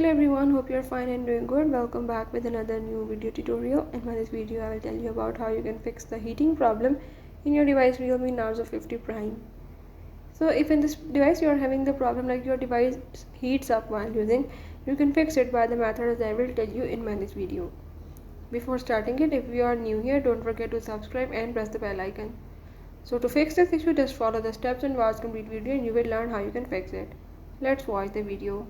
Hello everyone, hope you're fine and doing good. Welcome back with another new video tutorial. In this video I will tell you about how you can fix the heating problem in your device Realme Narzo 50 Prime. So if in this device you are having the problem like your device heats up while using, you can fix it by the methods I will tell you in this video. Before starting it, if you are new here, don't forget to subscribe and press the bell icon. So to fix this issue, just follow the steps and watch complete video and you will learn how you can fix it. Let's watch the video.